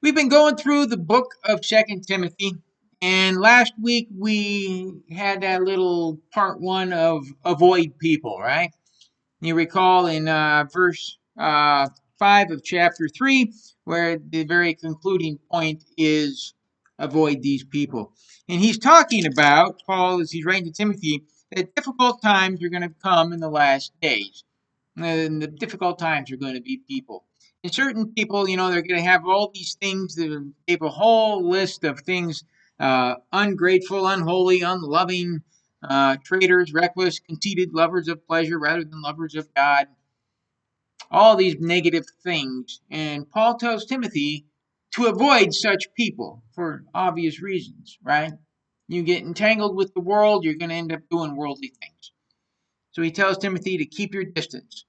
We've been going through the book of Second Timothy, and last week we had that little part one of avoid people, right? You recall in verse 5 of chapter 3, where the very concluding point is avoid these people. And he's talking about, Paul, as he's writing to Timothy, that difficult times are going to come in the last days. And the difficult times are going to be people. And certain people, they're going to have all these things. They have a whole list of things: ungrateful, unholy, unloving, traitors, reckless, conceited, lovers of pleasure rather than lovers of God. All these negative things. And Paul tells Timothy to avoid such people for obvious reasons, right? You get entangled with the world, you're going to end up doing worldly things. So he tells Timothy to keep your distance.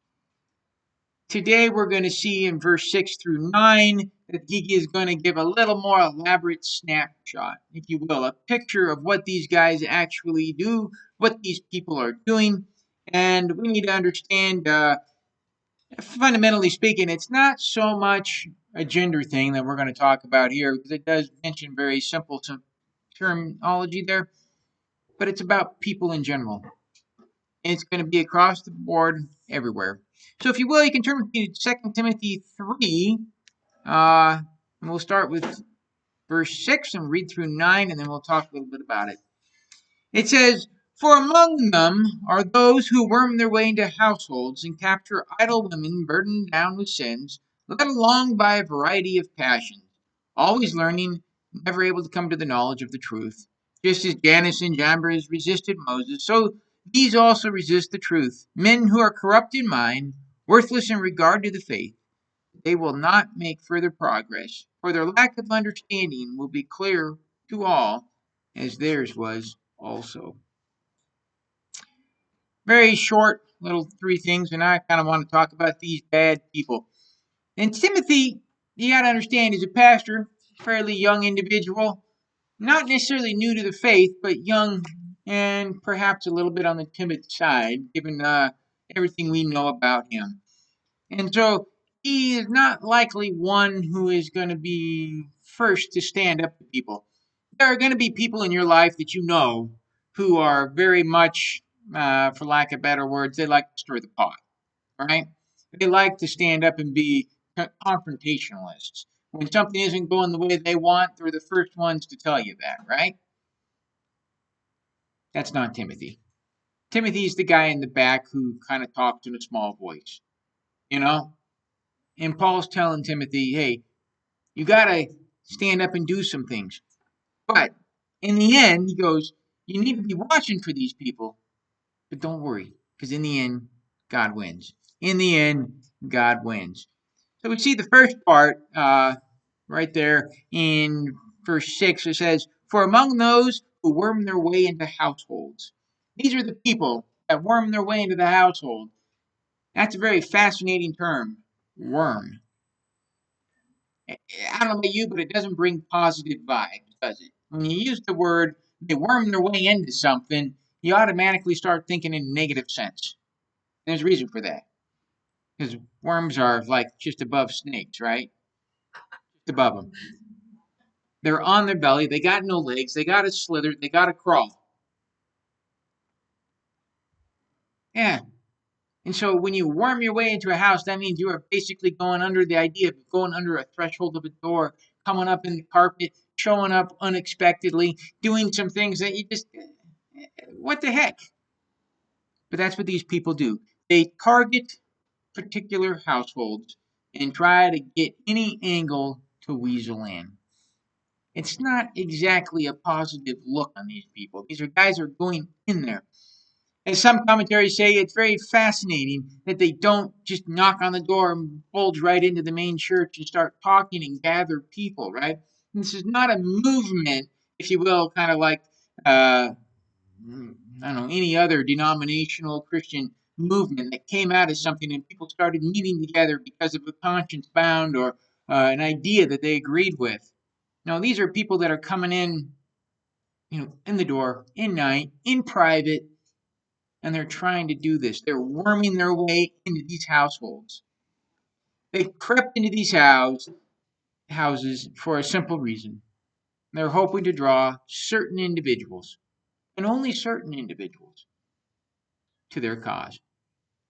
Today we're going to see in verse 6 through 9 that he is going to give a little more elaborate snapshot, if you will, a picture of what these guys actually do, what these people are doing. And we need to understand, fundamentally speaking, it's not so much a gender thing that we're going to talk about here, because it does mention very simple terminology there, but it's about people in general. And it's going to be across the board everywhere. So if you will, you can turn to 2 Timothy 3, and we'll start with verse 6 and read through 9, and then we'll talk a little bit about it. It says, "For among them are those who worm their way into households and capture idle women burdened down with sins, led along by a variety of passions, always learning, never able to come to the knowledge of the truth. Just as Jannes and Jambres resisted Moses, so these also resist the truth. Men who are corrupt in mind, worthless in regard to the faith. They will not make further progress, for their lack of understanding will be clear to all, as theirs was also." Very short little three things, and I kind of want to talk about these bad people. And Timothy, you got to understand, is a pastor, fairly young individual, not necessarily new to the faith, but young and perhaps a little bit on the timid side, given everything we know about him. And so he is not likely one who is going to be first to stand up to people. There are going to be people in your life that you know who are very much, for lack of better words, they like to stir the pot, right? They like to stand up and be confrontationalists. When something isn't going the way they want, they're the first ones to tell you that, right? That's not Timothy. Timothy's the guy in the back who kind of talks in a small voice, you know? And Paul's telling Timothy, hey, you got to stand up and do some things. But in the end, he goes, you need to be watching for these people, but don't worry, because in the end, God wins. In the end, God wins. So we see the first part right there in verse 6. It says, "For among those who worm their way into households." These are the people that worm their way into the household. That's a very fascinating term, worm. I don't know about you, but it doesn't bring positive vibes, does it? When you use the word, they worm their way into something, you automatically start thinking in a negative sense. There's a reason for that. Because worms are like just above snakes, right? Just above them. They're on their belly. They got no legs. They got to slither. They got to crawl. Yeah. And so when you worm your way into a house, that means you are basically going under the idea of going under a threshold of a door, coming up in the carpet, showing up unexpectedly, doing some things that you just, what the heck? But that's what these people do. They target particular households and try to get any angle to weasel in. It's not exactly a positive look on these people. These are guys who are going in there. As some commentaries say, it's very fascinating that they don't just knock on the door and bulge right into the main church and start talking and gather people, right? And this is not a movement, if you will, kind of like, I don't know, any other denominational Christian movement that came out as something and people started meeting together because of a conscience bound or an idea that they agreed with. No, these are people that are coming in, in the door, in night, in private, and they're trying to do this. They're worming their way into these households. They crept into these houses, houses for a simple reason. They're hoping to draw certain individuals, and only certain individuals, to their cause.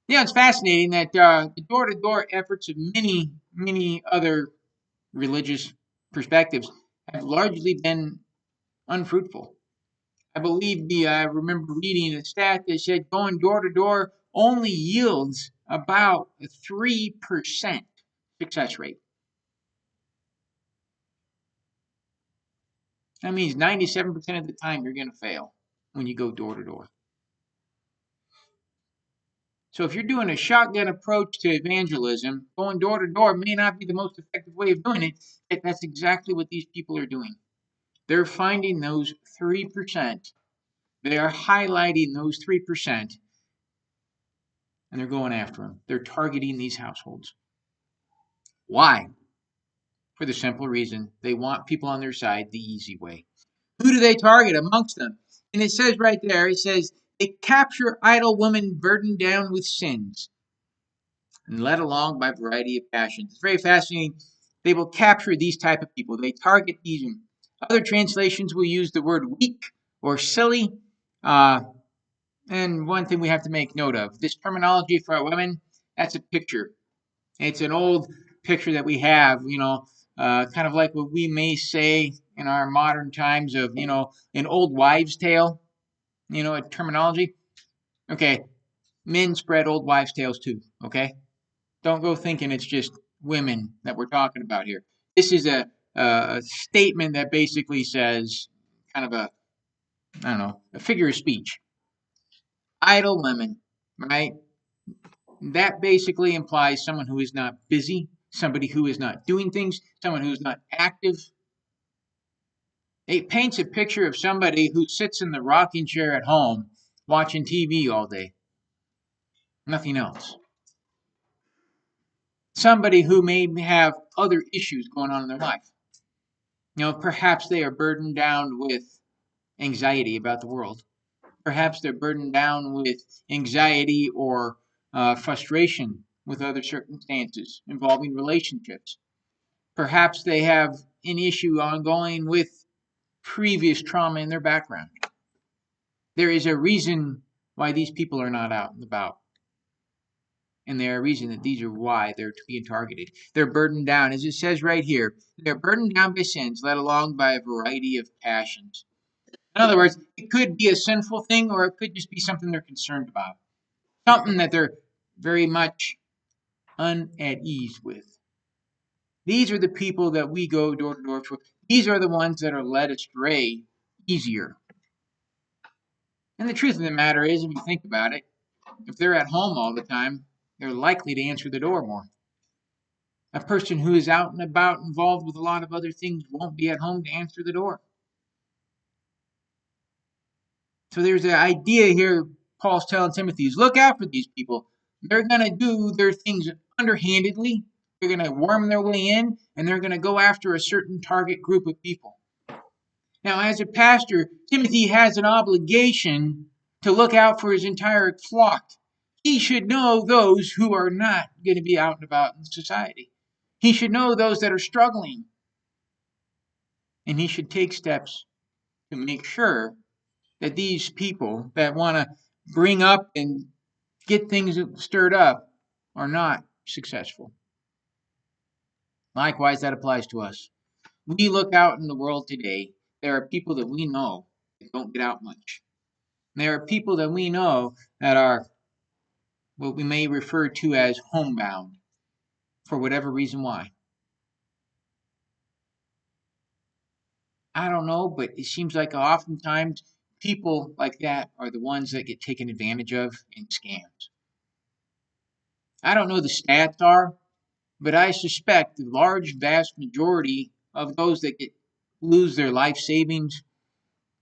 Yeah, it's fascinating that the door-to-door efforts of many other religious perspectives have largely been unfruitful. I remember reading a stat that said going door to door only yields about a 3% success rate. That means 97% of the time you're going to fail when you go door to door. So if you're doing a shotgun approach to evangelism, going door to door may not be the most effective way of doing it, yet that's exactly what these people are doing. They're finding those 3%. They are highlighting those 3%, and they're going after them. They're targeting these households. Why? For the simple reason they want people on their side the easy way. Who do they target amongst them? And it says right there, it says, they capture idle women burdened down with sins and led along by variety of passions. It's very fascinating. They will capture these type of people. They target these. Other translations will use the word weak or silly. And one thing we have to make note of, this terminology for our women, that's a picture. It's an old picture that we have, kind of like what we may say in our modern times of, an old wives' tale, a terminology. Okay, men spread old wives' tales too, okay? Don't go thinking it's just women that we're talking about here. This is a statement that basically says kind of a figure of speech. Idle women, right? That basically implies someone who is not busy, somebody who is not doing things, someone who is not active. It paints a picture of somebody who sits in the rocking chair at home watching TV all day, nothing else. Somebody who may have other issues going on in their life. Perhaps they are burdened down with anxiety about the world. Perhaps they're burdened down with anxiety or frustration with other circumstances involving relationships. Perhaps they have an issue ongoing with previous trauma in their background. There is a reason why these people are not out and about. And there are reason that these are why they're being targeted. They're burdened down, as it says right here. They're burdened down by sins, led along by a variety of passions. In other words, it could be a sinful thing or it could just be something they're concerned about. Something that they're very much at ease with. These are the people that we go door to door for. These are the ones that are led astray easier. And the truth of the matter is, if you think about it, if they're at home all the time, they're likely to answer the door more. A person who is out and about involved with a lot of other things won't be at home to answer the door. So there's an idea here Paul's telling Timothy is look out for these people. They're going to do their things underhandedly. They're going to worm their way in, and they're going to go after a certain target group of people. Now, as a pastor, Timothy has an obligation to look out for his entire flock. He should know those who are not going to be out and about in society. He should know those that are struggling. And he should take steps to make sure that these people that want to bring up and get things stirred up are not successful. Likewise, that applies to us. We look out in the world today, there are people that we know that don't get out much. There are people that we know that are what we may refer to as homebound for whatever reason why. I don't know, but it seems like oftentimes people like that are the ones that get taken advantage of in scams. I don't know the stats are, but I suspect the large, vast majority of those that lose their life savings,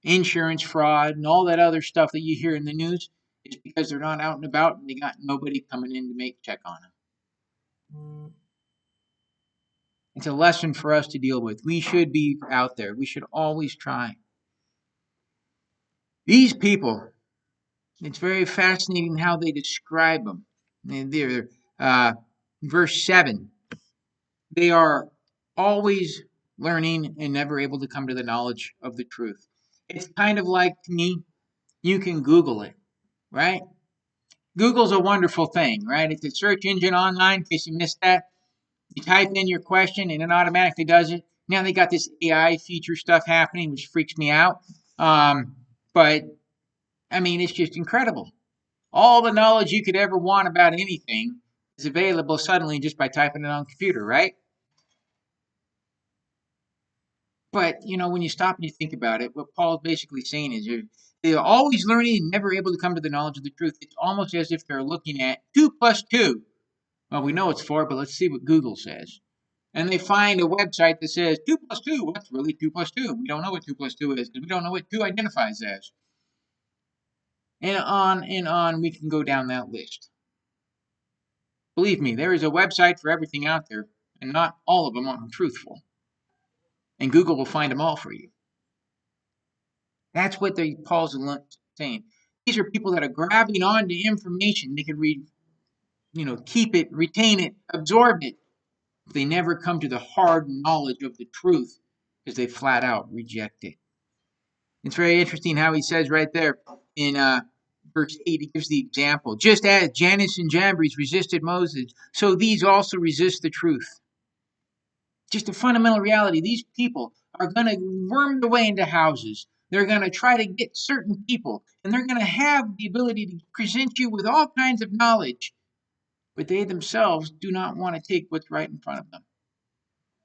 insurance fraud, and all that other stuff that you hear in the news is because they're not out and about and they got nobody coming in to make check on them. It's a lesson for us to deal with. We should be out there. We should always try. These people, it's very fascinating how they describe them. They're, verse 7, they are always learning and never able to come to the knowledge of the truth. It's kind of like, to me, you can Google it, right? Google's a wonderful thing, right? It's a search engine online, in case you missed that. You type in your question and it automatically does it. Now they got this AI feature stuff happening, which freaks me out. But I mean, it's just incredible. All the knowledge you could ever want about anything is available suddenly just by typing it on a computer, right? But when you stop and you think about it, what Paul's basically saying is they're always learning and never able to come to the knowledge of the truth. It's almost as if they're looking at 2 plus 2. Well, we know it's 4, but let's see what Google says. And they find a website that says 2 plus 2. What's really 2 plus 2? We don't know what 2 plus 2 is because we don't know what 2 identifies as. And on we can go down that list. Believe me, there is a website for everything out there, and not all of them are truthful. And Google will find them all for you. That's what Paul's saying. These are people that are grabbing onto information. They can read, keep it, retain it, absorb it. But they never come to the hard knowledge of the truth because they flat out reject it. It's very interesting how he says right there in verse 8, he gives the example. Just as Jannes and Jambres resisted Moses, so these also resist the truth. Just a fundamental reality. These people are going to worm their way into houses. They're going to try to get certain people, and they're going to have the ability to present you with all kinds of knowledge, but they themselves do not want to take what's right in front of them.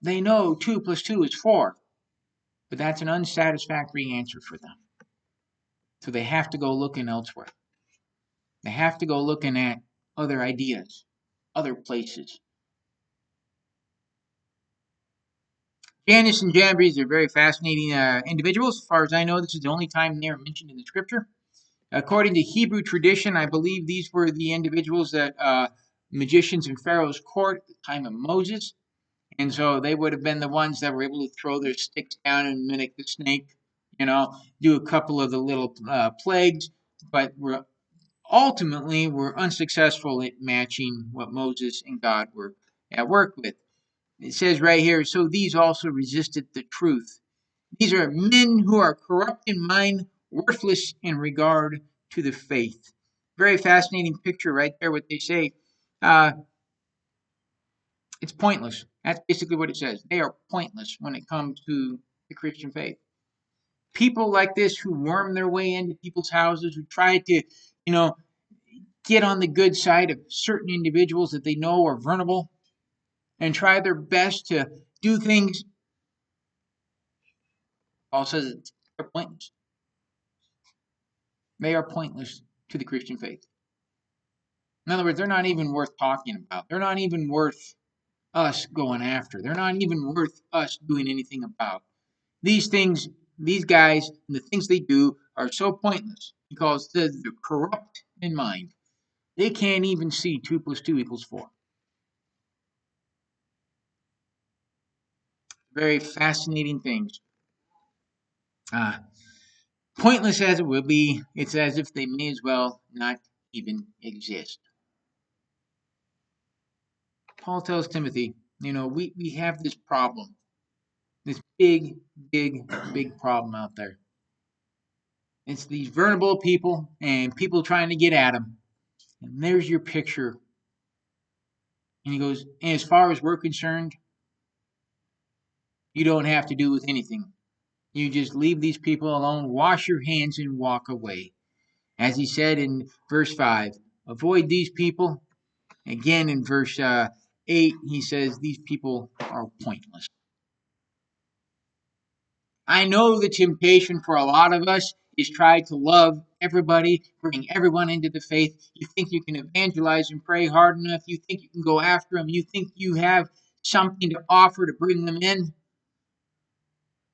They know 2 plus 2 is 4, but that's an unsatisfactory answer for them. So they have to go looking elsewhere. They have to go looking at other ideas, other places. Jannes and Jambres are very fascinating individuals. As far as I know, this is the only time they are mentioned in the scripture. According to Hebrew tradition, I believe these were the individuals that magicians in Pharaoh's court at the time of Moses. And so they would have been the ones that were able to throw their sticks down and mimic the snake, do a couple of the little plagues, but ultimately were unsuccessful at matching what Moses and God were at work with. It says right here, so these also resisted the truth. These are men who are corrupt in mind, worthless in regard to the faith. Very fascinating picture right there, what they say. It's pointless. That's basically what it says. They are pointless when it comes to the Christian faith. People like this who worm their way into people's houses, who try to, get on the good side of certain individuals that they know are vulnerable and try their best to do things. Paul says they're pointless. They are pointless to the Christian faith. In other words, they're not even worth talking about. They're not even worth us going after. They're not even worth us doing anything about. These things, these guys, and the things they do are so pointless because they're corrupt in mind. They can't even see 2 plus 2 equals 4. Very fascinating things. Pointless as it will be, it's as if they may as well not even exist. Paul tells Timothy, we have this problem, this big, big, big problem out there. It's these vulnerable people and people trying to get at them. And there's your picture. And he goes, and as far as we're concerned, you don't have to do with anything. You just leave these people alone, wash your hands, and walk away. As he said in verse 5, avoid these people. Again in verse 8, he says these people are pointless. I know the temptation for a lot of us is try to love everybody, bring everyone into the faith. You think you can evangelize and pray hard enough. You think you can go after them. You think you have something to offer to bring them in.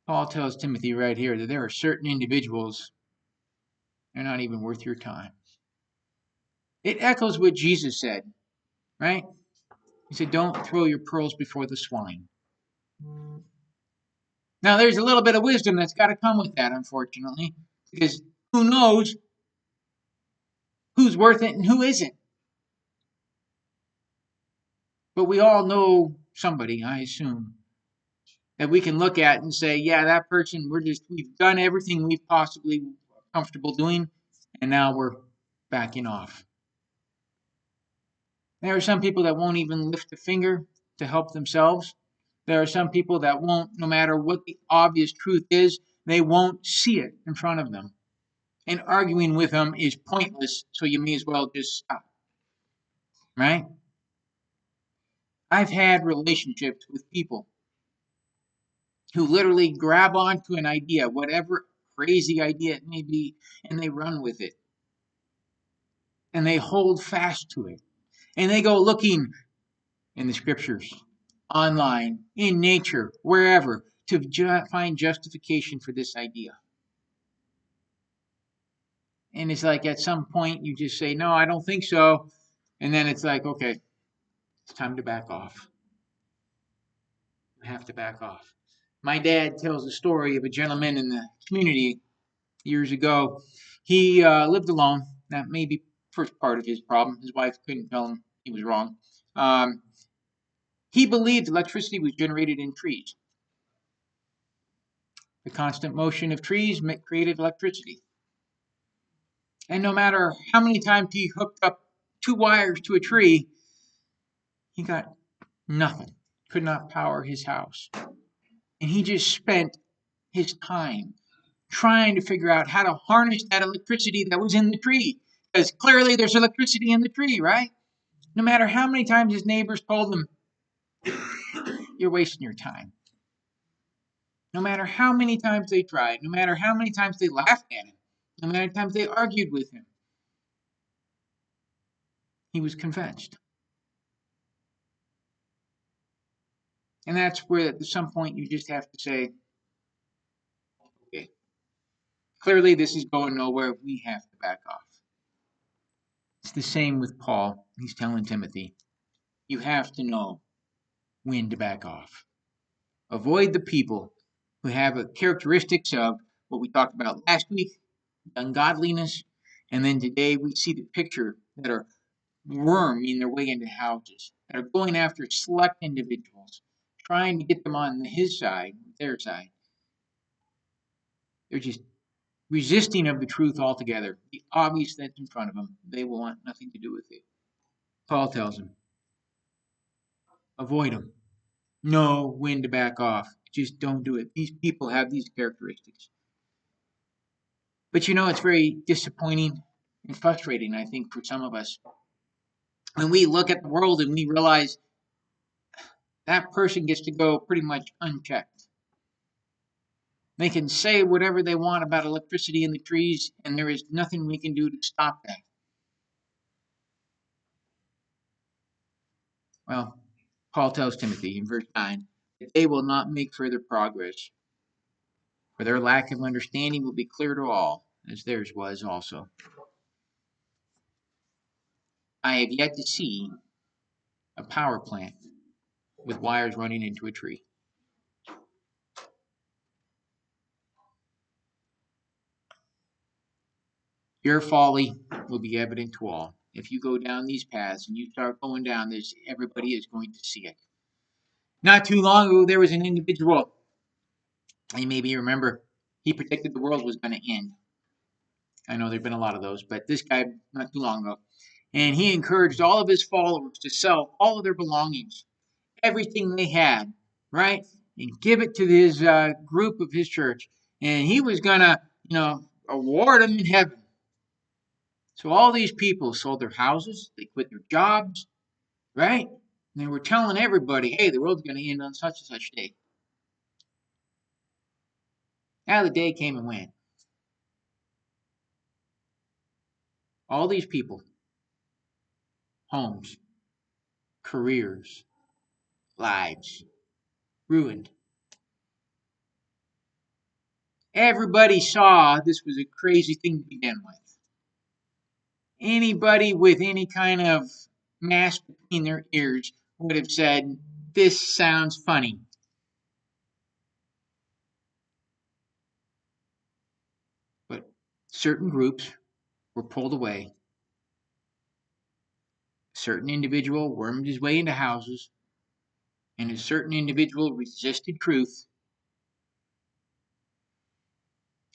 Paul tells Timothy right here that there are certain individuals, they're not even worth your time. It echoes what Jesus said, right? He said, don't throw your pearls before the swine. Now, there's a little bit of wisdom that's got to come with that, unfortunately, because who knows who's worth it and who isn't. But we all know somebody, I assume, that we can look at and say, yeah, that person, we've done everything we've possibly comfortable doing, and now we're backing off. There are some people that won't even lift a finger to help themselves. There are some people that won't, no matter what the obvious truth is, they won't see it in front of them. And arguing with them is pointless, so you may as well just stop. Right? I've had relationships with people who literally grab onto an idea, whatever crazy idea it may be, and they run with it. And they hold fast to it. And they go looking in the scriptures, online, in nature, wherever, to find justification for this idea. And it's like at some point you just say, no, I don't think so. And then it's like, okay, it's time to back off. You have to back off. My dad tells the story of a gentleman in the community years ago. He lived alone. That may be first part of his problem. His wife couldn't tell him he was wrong. He believed electricity was generated in trees. The constant motion of trees created electricity. And no matter how many times he hooked up 2 wires to a tree, he got nothing. Could not power his house. And he just spent his time trying to figure out how to harness that electricity that was in the tree. Because clearly there's electricity in the tree, right? No matter how many times his neighbors told him, you're wasting your time. No matter how many times they tried, no matter how many times they laughed at him, no matter how many times they argued with him, he was convinced. And that's where at some point you just have to say, okay, clearly this is going nowhere. We have to back off. It's the same with Paul. He's telling Timothy, you have to know when to back off. Avoid the people who have the characteristics of what we talked about last week, ungodliness, and then today we see the picture that are worming their way into houses, that are going after select individuals, trying to get them on his side, their side. They're just resisting of the truth altogether. The obvious that's in front of them, they will want nothing to do with it. Paul tells them, avoid them. Know when to back off. Just don't do it. These people have these characteristics. But it's very disappointing and frustrating, I think, for some of us. When we look at the world and we realize that person gets to go pretty much unchecked. They can say whatever they want about electricity in the trees, and there is nothing we can do to stop that. Well, Paul tells Timothy in verse 9 that they will not make further progress, for their lack of understanding will be clear to all, as theirs was also. I have yet to see a power plant with wires running into a tree. Your folly will be evident to all. If you go down these paths and you start going down this, everybody is going to see it. Not too long ago, there was an individual, and maybe you remember, he predicted the world was going to end. I know there have been a lot of those, but this guy, not too long ago, and he encouraged all of his followers to sell all of their belongings, everything they had, right, and give it to his group of his church, and he was going to, award them in heaven. So all these people sold their houses, they quit their jobs, right? And they were telling everybody, hey, the world's going to end on such and such day. Now the day came and went. All these people, homes, careers, lives, ruined. Everybody saw this was a crazy thing to begin with. Anybody with any kind of mask between their ears would have said, this sounds funny. But certain groups were pulled away. A certain individual wormed his way into houses, and a certain individual resisted truth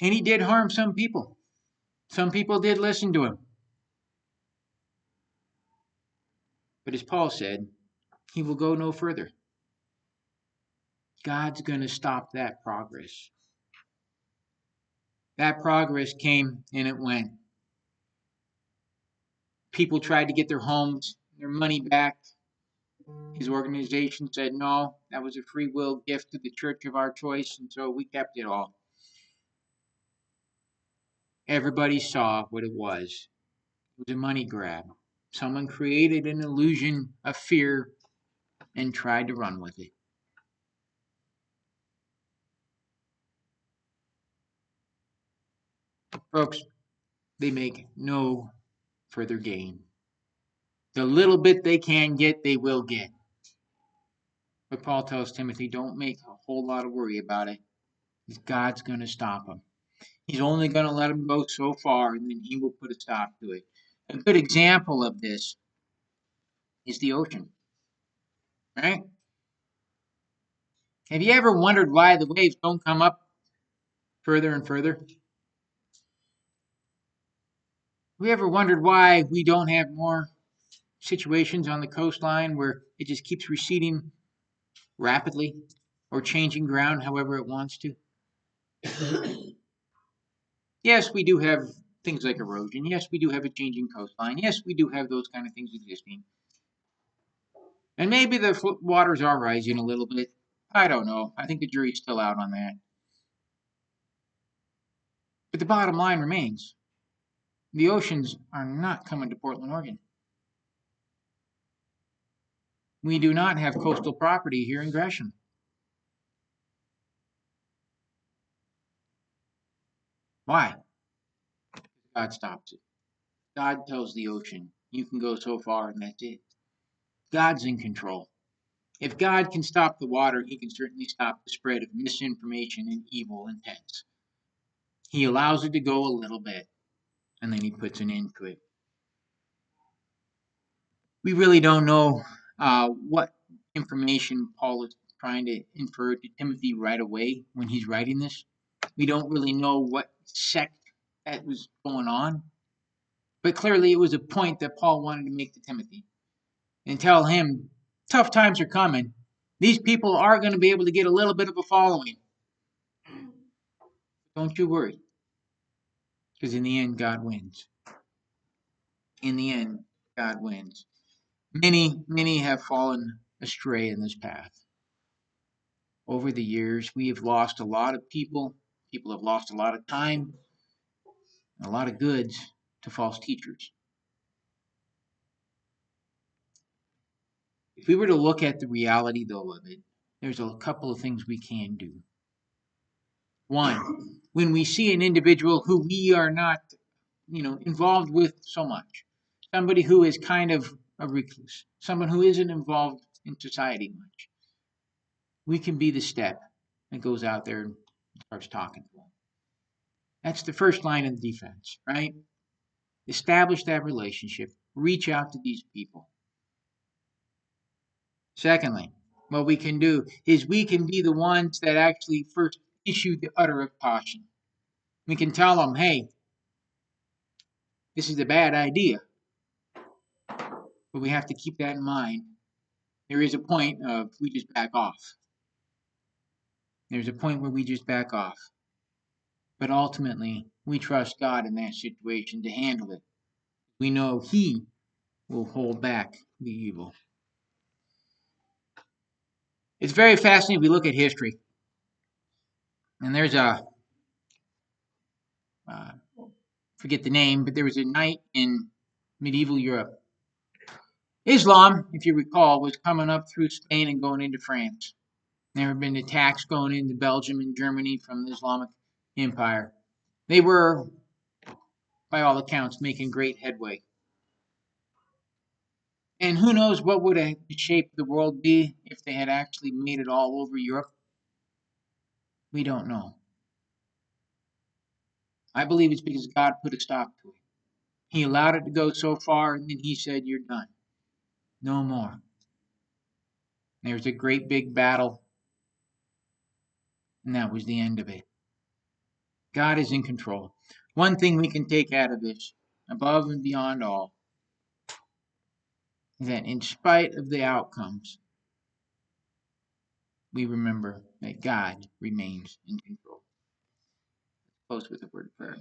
And he did harm some people. Some people did listen to him. But as Paul said, he will go no further. God's going to stop that progress. That progress came and it went. People tried to get their homes, their money back. His organization said, no, that was a free will gift to the church of our choice, and so we kept it all. Everybody saw what it was. It was a money grab. Someone created an illusion of fear and tried to run with it. Folks, they make no further gain. The little bit they can get, they will get. But Paul tells Timothy, don't make a whole lot of worry about it. God's going to stop them. He's only going to let them go so far, and then he will put a stop to it. A good example of this is the ocean, right? Have you ever wondered why the waves don't come up further and further? Have you ever wondered why we don't have more situations on the coastline where it just keeps receding rapidly or changing ground however it wants to? Yes, we do have things like erosion. Yes, we do have a changing coastline. Yes, we do have those kind of things existing. And maybe the waters are rising a little bit. I don't know. I think the jury's still out on that. But the bottom line remains the oceans are not coming to Portland, Oregon. We do not have coastal property here in Gresham. Why? God stops it. God tells the ocean, you can go so far and that's it. God's in control. If God can stop the water, he can certainly stop the spread of misinformation and evil intents. He allows it to go a little bit, and then he puts an end to it. We really don't know what information Paul is trying to infer to Timothy right away when he's writing this. We don't really know what sect that was going on. But clearly it was a point that Paul wanted to make to Timothy and tell him tough times are coming. These people are going to be able to get a little bit of a following. Don't you worry, because in the end, God wins. In the end, God wins. Many have fallen astray in this path. Over the years, we have lost a lot of people. People have lost a lot of time, a lot of goods to false teachers. If we were to look at the reality, though, of it, there's a couple of things we can do. One, when we see an individual who we are not, involved with so much, somebody who is kind of a recluse, someone who isn't involved in society much, we can be the step that goes out there and starts talking to them. That's the first line of defense, right? Establish that relationship. Reach out to these people. Secondly, what we can do is we can be the ones that actually first issue the utter of caution. We can tell them, hey, this is a bad idea. But we have to keep that in mind. There is a point of we just back off. There's a point where we just back off. But ultimately, we trust God in that situation to handle it. We know He will hold back the evil. It's very fascinating. We look at history. And there's forget the name, but there was a night in medieval Europe. Islam, if you recall, was coming up through Spain and going into France. There have been attacks going into Belgium and Germany from the Islamic Empire. They were, by all accounts, making great headway. And who knows what would have shaped the world be if they had actually made it all over Europe? We don't know. I believe it's because God put a stop to it. He allowed it to go so far, and then he said, you're done. No more. There's a great big battle, and that was the end of it. God is in control. One thing we can take out of this, above and beyond all, is that in spite of the outcomes, we remember that God remains in control. Close with a word of prayer.